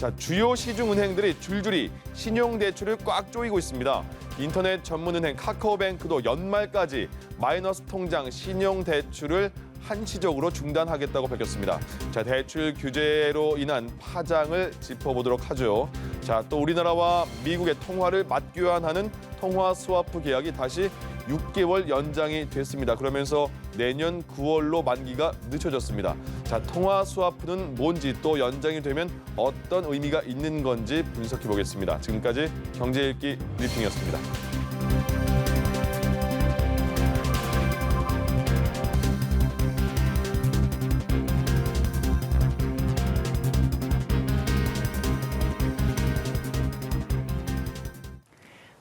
자, 주요 시중은행들이 줄줄이 신용대출을 꽉 조이고 있습니다. 인터넷 전문은행 카카오뱅크도 연말까지 마이너스 통장 신용대출을 한시적으로 중단하겠다고 밝혔습니다. 자, 대출 규제로 인한 파장을 짚어보도록 하죠. 자, 또 우리나라와 미국의 통화를 맞교환하는 통화 스와프 계약이 다시 6개월 연장이 됐습니다. 그러면서 내년 9월로 만기가 늦춰졌습니다. 자, 통화 스와프는 뭔지 또 연장이 되면 어떤 의미가 있는 건지 분석해 보겠습니다. 지금까지 경제 읽기 브리핑이었습니다.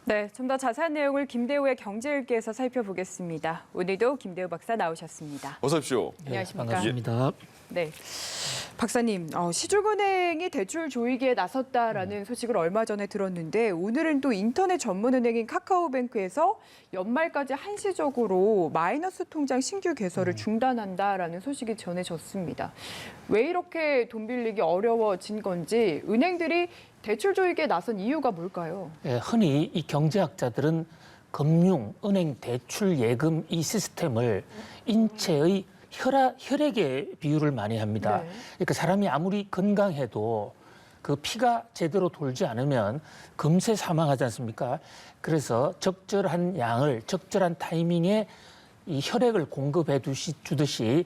네, 좀 더 자세한 내용을 김대우의 경제일기에서 살펴보겠습니다. 오늘도 김대우 박사 나오셨습니다. 어서 오십시오. 네, 안녕하십니까? 반갑습니다. 네, 박사님, 시중은행이 대출 조이기에 나섰다라는 소식을 얼마 전에 들었는데 오늘은 또 인터넷 전문은행인 카카오뱅크에서 연말까지 한시적으로 마이너스 통장 신규 개설을 중단한다라는 소식이 전해졌습니다. 왜 이렇게 돈 빌리기 어려워진 건지 은행들이 대출 조이기에 나선 이유가 뭘까요? 예, 흔히 이 경제학자들은 금융, 은행, 대출, 예금 이 시스템을 인체의 혈액에 비유를 많이 합니다. 네. 그러니까 사람이 아무리 건강해도 그 피가 제대로 돌지 않으면 금세 사망하지 않습니까? 그래서 적절한 양을 적절한 타이밍에 이 혈액을 공급해 주듯이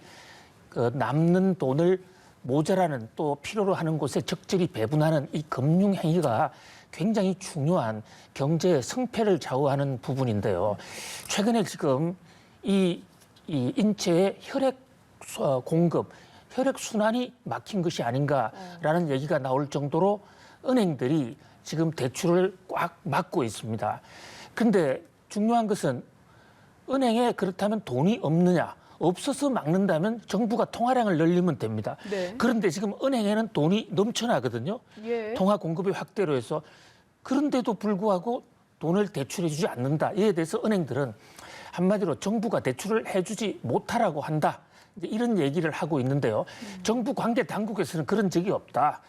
그 남는 돈을 모자라는 또 필요로 하는 곳에 적절히 배분하는 이 금융 행위가 굉장히 중요한 경제의 승패를 좌우하는 부분인데요. 최근에 지금 이 인체의 혈액 공급, 혈액 순환이 막힌 것이 아닌가라는 얘기가 나올 정도로 은행들이 지금 대출을 꽉 막고 있습니다. 그런데 중요한 것은 은행에 그렇다면 돈이 없느냐? 없어서 막는다면 정부가 통화량을 늘리면 됩니다. 네. 그런데 지금 은행에는 돈이 넘쳐나거든요. 예. 통화 공급의 확대로 해서. 그런데도 불구하고 돈을 대출해 주지 않는다. 이에 대해서 은행들은 한마디로 정부가 대출을 해주지 못하라고 한다. 이제 이런 얘기를 하고 있는데요. 정부 관계 당국에서는 그런 적이 없다.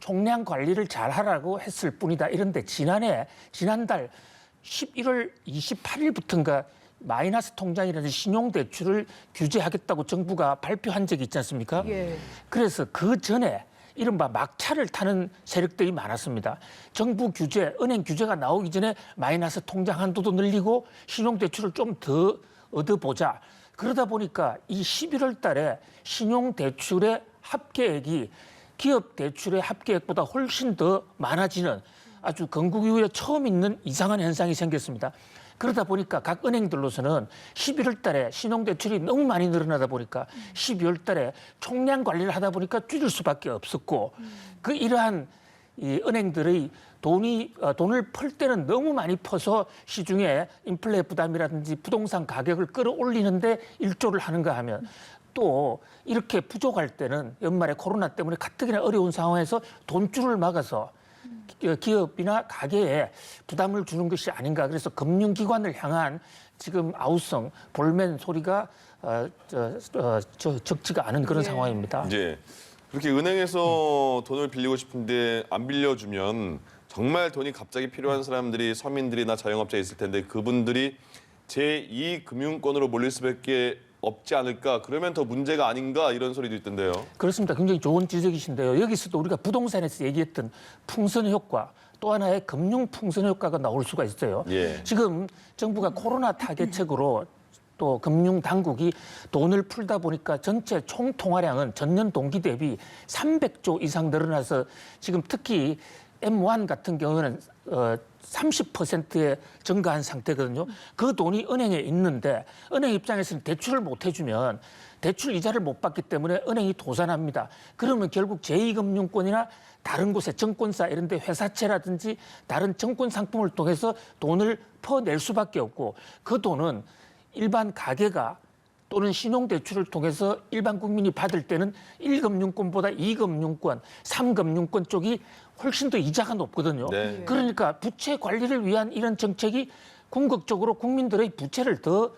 총량 관리를 잘 하라고 했을 뿐이다. 이런데 지난달 11월 28일부터인가 마이너스 통장이라는 신용대출을 규제하겠다고 정부가 발표한 적이 있지 않습니까? 예. 그래서 그 전에 이른바 막차를 타는 세력들이 많았습니다. 정부 규제, 은행 규제가 나오기 전에 마이너스 통장 한도도 늘리고 신용대출을 좀 더 얻어보자. 그러다 보니까 이 11월 달에 신용대출의 합계액이 기업 대출의 합계액보다 훨씬 더 많아지는 아주 건국 이후에 처음 있는 이상한 현상이 생겼습니다. 그러다 보니까 각 은행들로서는 11월 달에 신용대출이 너무 많이 늘어나다 보니까 12월 달에 총량 관리를 하다 보니까 줄일 수밖에 없었고 그 이러한 이 은행들의 돈을 풀 때는 너무 많이 퍼서 시중에 인플레 부담이라든지 부동산 가격을 끌어올리는데 일조를 하는가 하면 또 이렇게 부족할 때는 연말에 코로나 때문에 가뜩이나 어려운 상황에서 돈줄을 막아서 기업이나 가게에 부담을 주는 것이 아닌가. 그래서 금융기관을 향한 지금 아우성, 볼멘 소리가 적지가 않은 그런 상황입니다. 이제 그렇게 은행에서 돈을 빌리고 싶은데 안 빌려주면 정말 돈이 갑자기 필요한 사람들이 서민들이나 자영업자에 있을 텐데 그분들이 제2금융권으로 몰릴 수밖에 없지 않을까. 그러면 더 문제가 아닌가 이런 소리도 있던데요. 그렇습니다. 굉장히 좋은 지적이신데요. 여기서도 우리가 부동산에서 얘기했던 풍선 효과, 또 하나의 금융 풍선 효과가 나올 수가 있어요. 예. 지금 정부가 코로나 타개책으로 또 금융 당국이 돈을 풀다 보니까 전체 총 통화량은 전년 동기 대비 300조 이상 늘어나서 지금 특히 M1 같은 경우는 30%에 증가한 상태거든요. 그 돈이 은행에 있는데 은행 입장에서는 대출을 못 해주면 대출 이자를 못 받기 때문에 은행이 도산합니다. 그러면 결국 제2금융권이나 다른 곳에 증권사 이런 데 회사채라든지 다른 증권 상품을 통해서 돈을 퍼낼 수밖에 없고 그 돈은 일반 가게가 또는 신용대출을 통해서 일반 국민이 받을 때는 1금융권보다 2금융권, 3금융권 쪽이 훨씬 더 이자가 높거든요. 네. 그러니까 부채 관리를 위한 이런 정책이 궁극적으로 국민들의 부채를 더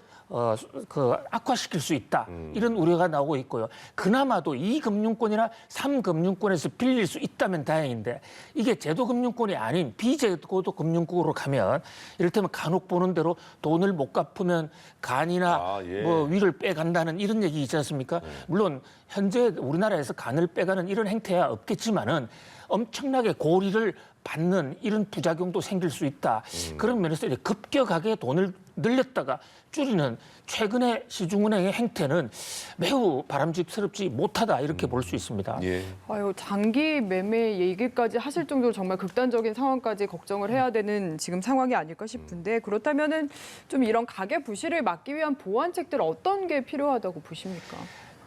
악화시킬 수 있다. 이런 우려가 나오고 있고요. 그나마도 2금융권이나 3금융권에서 빌릴 수 있다면 다행인데 이게 제도금융권이 아닌 비제도금융권으로 가면 이를테면 간혹 보는 대로 돈을 못 갚으면 간이나 뭐 위를 빼간다는 이런 얘기 있지 않습니까? 물론 현재 우리나라에서 간을 빼가는 이런 행태야 없겠지만은 엄청나게 고리를 받는 이런 부작용도 생길 수 있다. 그런 면에서 이제 급격하게 돈을 늘렸다가 줄이는 최근의 시중은행의 행태는 매우 바람직스럽지 못하다 이렇게 볼 수 있습니다. 예. 아유, 장기 매매 얘기까지 하실 정도로 정말 극단적인 상황까지 걱정을 해야 되는 지금 상황이 아닐까 싶은데 그렇다면은 좀 이런 가계 부실을 막기 위한 보완책들 어떤 게 필요하다고 보십니까?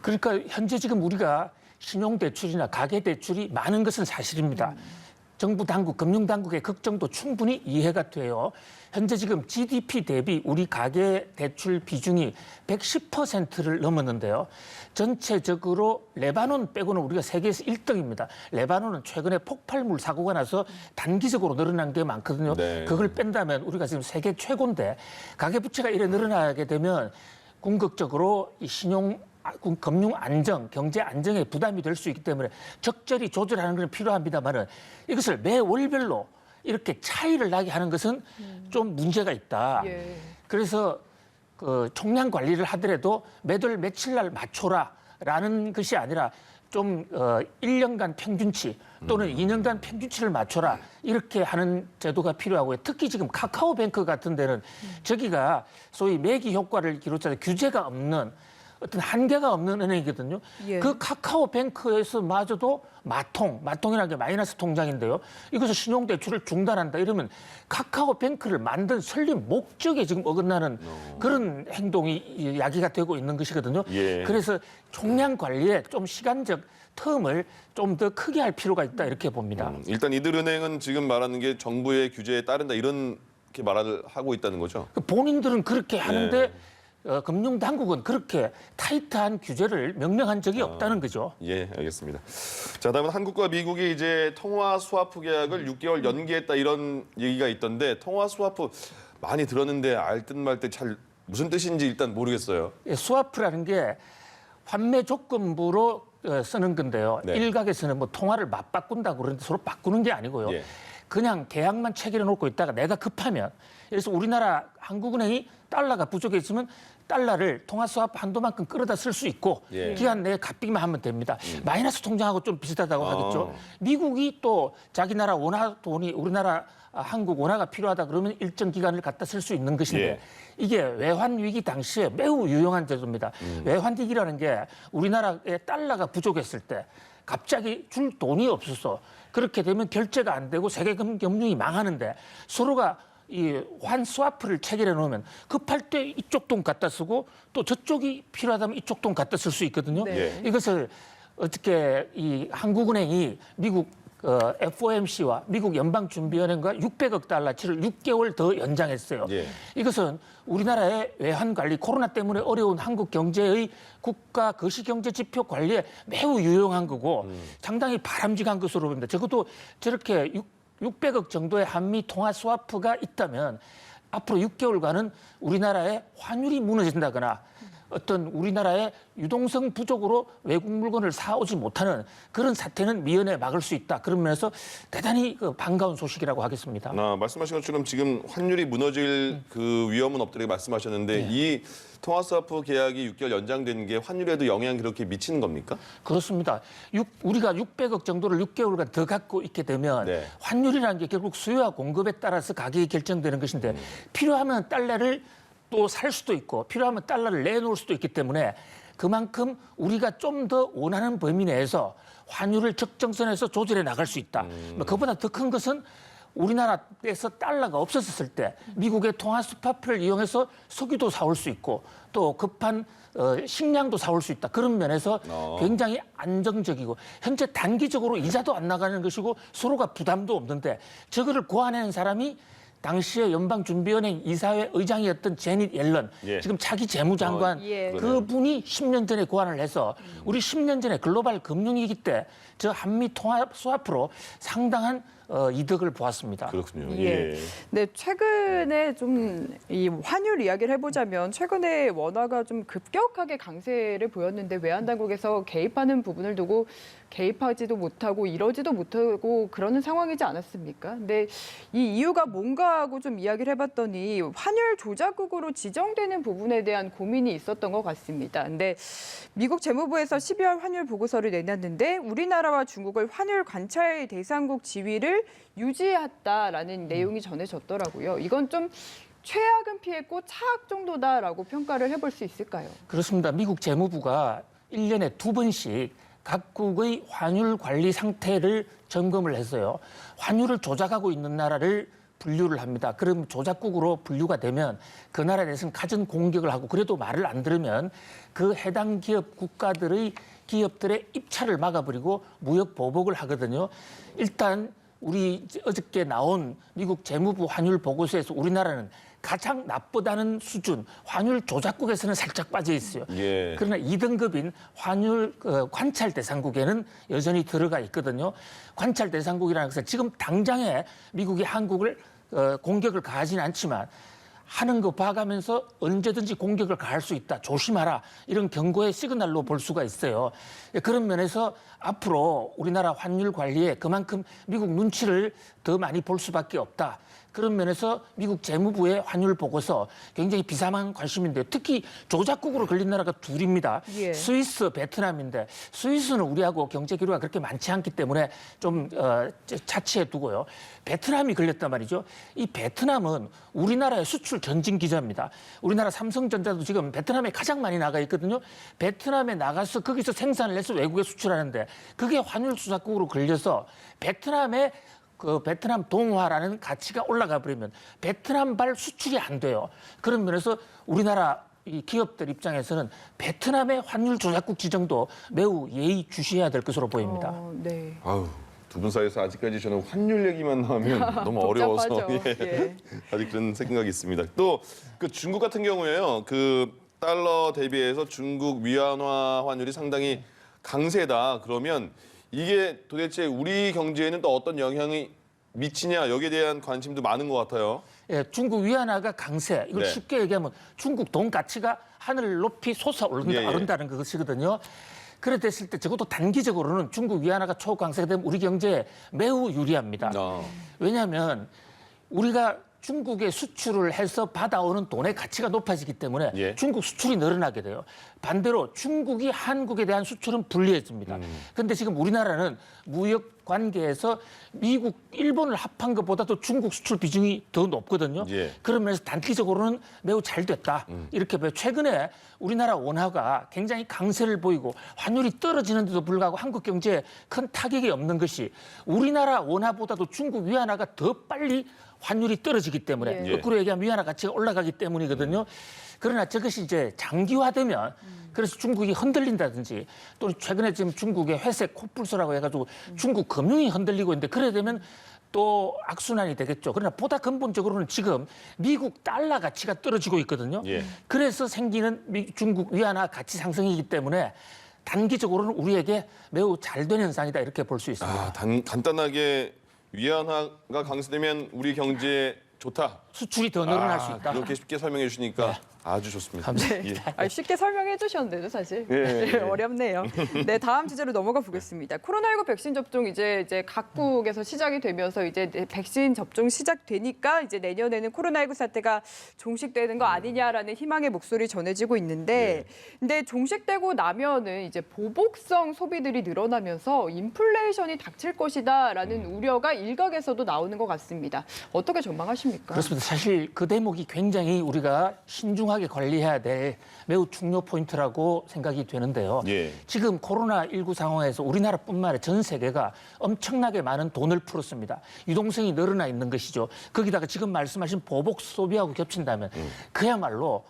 그러니까 현재 지금 우리가 신용대출이나 가계대출이 많은 것은 사실입니다. 정부 당국, 금융당국의 걱정도 충분히 이해가 돼요. 현재 지금 GDP 대비 우리 가계대출 비중이 110%를 넘었는데요. 전체적으로 레바논 빼고는 우리가 세계에서 1등입니다. 레바논은 최근에 폭발물 사고가 나서 단기적으로 늘어난 게 많거든요. 네. 그걸 뺀다면 우리가 지금 세계 최고인데 가계부채가 이래 늘어나게 되면 궁극적으로 이 금융 안정, 경제 안정에 부담이 될 수 있기 때문에 적절히 조절하는 건 필요합니다만은 이것을 매 월별로 이렇게 차이를 나게 하는 것은 좀 문제가 있다. 예. 그래서 그 총량 관리를 하더라도 매달 며칠 날 맞춰라라는 것이 아니라 좀 1년간 평균치 또는 2년간 평균치를 맞춰라 이렇게 하는 제도가 필요하고요. 특히 지금 카카오뱅크 같은 데는 저기가 소위 매기 효과를 기록해서 규제가 없는 어떤 한계가 없는 은행이거든요. 예. 그 카카오뱅크에서마저도 마통이라는 게 마이너스 통장인데요. 이것을 신용대출을 중단한다 이러면 카카오뱅크를 만든 설립 목적에 지금 어긋나는 그런 행동이 야기가 되고 있는 것이거든요. 예. 그래서 총량 관리에 좀 시간적 텀을 좀 더 크게 할 필요가 있다 이렇게 봅니다. 일단 이들은행은 지금 말하는 게 정부의 규제에 따른다 이렇게 말을 하고 있다는 거죠. 본인들은 그렇게 하는데 예. 금융당국은 그렇게 타이트한 규제를 명령한 적이 없다는 거죠. 예, 알겠습니다. 자, 다음은 한국과 미국이 이제 통화 스와프 계약을 6개월 연기했다 이런 얘기가 있던데 통화 스와프 많이 들었는데 알 듯 말 듯 잘 무슨 뜻인지 일단 모르겠어요. 예, 스와프라는 게 환매 조건부로 쓰는 건데요. 네. 일각에서는 뭐 통화를 맞바꾼다고 그러는데 서로 바꾸는 게 아니고요. 예. 그냥 계약만 체결해 놓고 있다가 내가 급하면 그래서 우리나라 한국은행이 달러가 부족해지면 달러를 통화 스와프 한도만큼 끌어다 쓸 수 있고 예. 기간 내에 갚기만 하면 됩니다. 마이너스 통장하고 좀 비슷하다고 하겠죠. 미국이 또 자기 나라 원화 돈이 우리나라 한국 원화가 필요하다 그러면 일정 기간을 갖다 쓸 수 있는 것인데 예. 이게 외환 위기 당시에 매우 유용한 제도입니다. 외환 위기라는 게 우리나라에 달러가 부족했을 때 갑자기 줄 돈이 없어서 그렇게 되면 결제가 안 되고 세계 금융이 망하는데 서로가 이 환 스와프를 체결해 놓으면 급할 때 이쪽 돈 갖다 쓰고 또 저쪽이 필요하다면 이쪽 돈 갖다 쓸 수 있거든요. 네. 이것을 어떻게 이 한국은행이 미국 FOMC와 미국 연방준비은행과 600억 달러치를 6개월 더 연장했어요. 예. 이것은 우리나라의 외환 관리, 코로나 때문에 어려운 한국 경제의 국가 거시경제 지표 관리에 매우 유용한 거고 상당히 바람직한 것으로 봅니다. 적어도 저렇게 600억 정도의 한미 통화 스와프가 있다면 앞으로 6개월간은 우리나라의 환율이 무너진다거나 어떤 우리나라의 유동성 부족으로 외국 물건을 사오지 못하는 그런 사태는 미연에 막을 수 있다. 그런 면에서 대단히 반가운 소식이라고 하겠습니다. 말씀하신 것처럼 지금 환율이 무너질 그 위험은 없다고 말씀하셨는데 이 통화 스와프 계약이 6개월 연장된 게 환율에도 영향 그렇게 미치는 겁니까? 그렇습니다. 우리가 600억 정도를 6개월간 더 갖고 있게 되면 네. 환율이라는 게 결국 수요와 공급에 따라서 가격이 결정되는 것인데 필요하면 달러를 또 살 수도 있고 필요하면 달러를 내놓을 수도 있기 때문에 그만큼 우리가 좀 더 원하는 범위 내에서 환율을 적정선에서 조절해 나갈 수 있다. 그보다 더 큰 것은 우리나라에서 달러가 없었을 때 미국의 통화 스와프를 이용해서 석유도 사올 수 있고 또 급한 식량도 사올 수 있다. 그런 면에서 굉장히 안정적이고 현재 단기적으로 이자도 안 나가는 것이고 서로가 부담도 없는데 저거를 고안해낸 사람이 당시에 연방준비은행 이사회 의장이었던 제닛 옐런, 예. 지금 차기 재무장관 예. 그분이 10년 전에 고안을 해서 우리 10년 전에 글로벌 금융위기 때 저 한미 통합 수합으로 상당한 이득을 보았습니다. 그렇군요. 예. 예. 네, 최근에 좀 이 환율 이야기를 해보자면 최근에 원화가 좀 급격하게 강세를 보였는데 외환당국에서 개입하는 부분을 두고 개입하지도 못하고 이러지도 못하고 그러는 상황이지 않았습니까? 근데 이 이유가 뭔가 하고 좀 이야기를 해봤더니 환율 조작국으로 지정되는 부분에 대한 고민이 있었던 것 같습니다. 근데 미국 재무부에서 12월 환율 보고서를 내놨는데 우리나라와 중국을 환율 관찰 대상국 지위를 유지했다라는 내용이 전해졌더라고요. 이건 좀 최악은 피했고 차악 정도다라고 평가를 해볼 수 있을까요? 그렇습니다. 미국 재무부가 1년에 2번씩 각국의 환율 관리 상태를 점검을 해서요. 환율을 조작하고 있는 나라를 분류를 합니다. 그럼 조작국으로 분류가 되면 그 나라에 대해서는 갖은 공격을 하고 그래도 말을 안 들으면 그 해당 기업들의 입찰을 막아버리고 무역 보복을 하거든요. 일단 우리 어저께 나온 미국 재무부 환율 보고서에서 우리나라는 가장 나쁘다는 수준, 환율 조작국에서는 살짝 빠져 있어요. 예. 그러나 2등급인 환율 관찰 대상국에는 여전히 들어가 있거든요. 관찰 대상국이라는 것은 지금 당장에 미국이 한국을 공격을 가하지는 않지만 하는 거 봐가면서 언제든지 공격을 가할 수 있다. 조심하라. 이런 경고의 시그널로 볼 수가 있어요. 그런 면에서 앞으로 우리나라 환율 관리에 그만큼 미국 눈치를 더 많이 볼 수밖에 없다. 그런 면에서 미국 재무부의 환율 보고서 굉장히 비상한 관심인데요. 특히 조작국으로 걸린 나라가 둘입니다. 예. 스위스, 베트남인데 스위스는 우리하고 경제 기류가 그렇게 많지 않기 때문에 좀 차치해 두고요. 베트남이 걸렸단 말이죠. 이 베트남은 우리나라의 수출 전진 기자입니다. 우리나라 삼성전자도 지금 베트남에 가장 많이 나가 있거든요. 베트남에 나가서 거기서 생산을 해서 외국에 수출하는데 그게 환율 조작국으로 걸려서 베트남의 그 베트남 동화라는 가치가 올라가 버리면 베트남발 수출이 안 돼요. 그런 면에서 우리나라 이 기업들 입장에서는 베트남의 환율 조작국 지정도 매우 예의주시해야 될 것으로 보입니다. 네. 아우, 두 분 사이에서 아직까지 저는 환율 얘기만 나오면 너무 어려워서 복잡하죠. 예. 아직 그런 생각이 있습니다. 또 그 중국 같은 경우에요. 그 달러 대비해서 중국 위안화 환율이 상당히 강세다. 그러면 이게 도대체 우리 경제에는 또 어떤 영향이 미치냐 여기에 대한 관심도 많은 것 같아요. 예, 중국 위안화가 강세. 이걸 네. 쉽게 얘기하면 중국 돈 가치가 하늘 높이 솟아오른다는 예. 것이거든요. 그래 됐을 때 적어도 단기적으로는 중국 위안화가 초강세가 되면 우리 경제에 매우 유리합니다. 왜냐하면 우리가 중국에 수출을 해서 받아오는 돈의 가치가 높아지기 때문에 예. 중국 수출이 늘어나게 돼요. 반대로 중국이 한국에 대한 수출은 불리해집니다. 그런데 지금 우리나라는 무역 관계에서 미국, 일본을 합한 것보다도 중국 수출 비중이 더 높거든요. 예. 그러면서 단기적으로는 매우 잘 됐다. 이렇게 봐요. 최근에 우리나라 원화가 굉장히 강세를 보이고 환율이 떨어지는데도 불구하고 한국 경제에 큰 타격이 없는 것이 우리나라 원화보다도 중국 위안화가 더 빨리 환율이 떨어지기 때문에 예. 거꾸로 얘기하면 위안화 가치가 올라가기 때문이거든요. 그러나 저것이 이제 장기화되면 그래서 중국이 흔들린다든지 또 최근에 지금 중국의 회색 코뿔소라고 해가지고 중국 금융이 흔들리고 있는데 그래 되면 또 악순환이 되겠죠. 그러나 보다 근본적으로는 지금 미국 달러 가치가 떨어지고 있거든요. 예. 그래서 생기는 중국 위안화 가치 상승이기 때문에 단기적으로는 우리에게 매우 잘 된 현상이다 이렇게 볼 수 있습니다. 간단하게 위안화가 강세되면 우리 경제에 좋다. 수출이 더 늘어날 수 있다. 그렇게 쉽게 설명해 주시니까 아주 좋습니다. 감사합니다. 예. 쉽게 설명해 주셨는데도 사실 예, 네, 예. 어렵네요. 네, 다음 주제로 넘어가 보겠습니다. 코로나19 백신 접종 이제 각국에서 시작이 되면서 이제 백신 접종 시작되니까 이제 내년에는 코로나19 사태가 종식되는 거 아니냐라는 희망의 목소리 전해지고 있는데, 근데 종식되고 나면은 이제 보복성 소비들이 늘어나면서 인플레이션이 닥칠 것이다라는 우려가 일각에서도 나오는 것 같습니다. 어떻게 전망하십니까? 그렇습니다. 사실 그 대목이 굉장히 우리가 신중하게 관리해야 될 매우 중요 포인트라고 생각이 되는데요. 예. 지금 코로나19 상황에서 우리나라뿐만 아니라 전 세계가 엄청나게 많은 돈을 풀었습니다. 유동성이 늘어나 있는 것이죠. 거기다가 지금 말씀하신 보복 소비하고 겹친다면 그야말로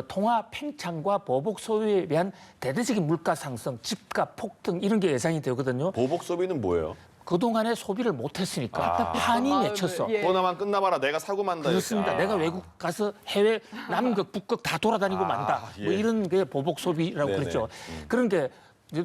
통화 팽창과 보복 소비에 대한 대대적인 물가 상승, 집값 폭등 이런 게 예상이 되거든요. 보복 소비는 뭐예요? 그동안에 소비를 못했으니까 한이 맺혔어. 예. 코로나만 끝나봐라 내가 사고 만다. 그렇습니다. 이렇게. 내가 외국 가서 해외 남극, 북극 다 돌아다니고 만다. 예. 뭐 이런 게 보복 소비라고 네네. 그랬죠. 그런 게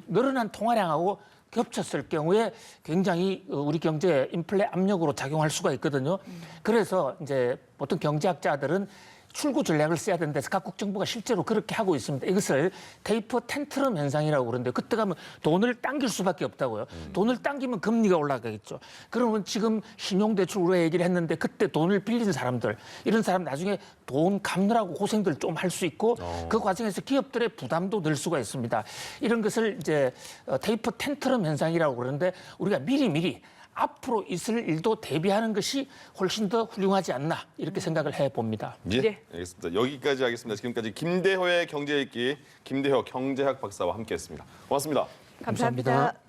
늘어난 통화량하고 겹쳤을 경우에 굉장히 우리 경제에 인플레 압력으로 작용할 수가 있거든요. 그래서 이제 보통 경제학자들은 출구 전략을 써야 된다 해서 각국 정부가 실제로 그렇게 하고 있습니다. 이것을 테이퍼 텐트럼 현상이라고 그러는데 그때 가면 돈을 당길 수밖에 없다고요. 돈을 당기면 금리가 올라가겠죠. 그러면 지금 신용대출 우리가 얘기를 했는데 그때 돈을 빌린 사람들 이런 사람 나중에 돈 갚느라고 고생들 좀 할 수 있고 그 과정에서 기업들의 부담도 늘 수가 있습니다. 이런 것을 이제 테이퍼 텐트럼 현상이라고 그러는데 우리가 미리 앞으로 있을 일도 대비하는 것이 훨씬 더 훌륭하지 않나 이렇게 생각을 해봅니다. 예, 네. 알겠습니다. 여기까지 하겠습니다. 지금까지 김대호의 경제읽기 김대호 경제학 박사와 함께했습니다. 고맙습니다. 감사합니다. 감사합니다.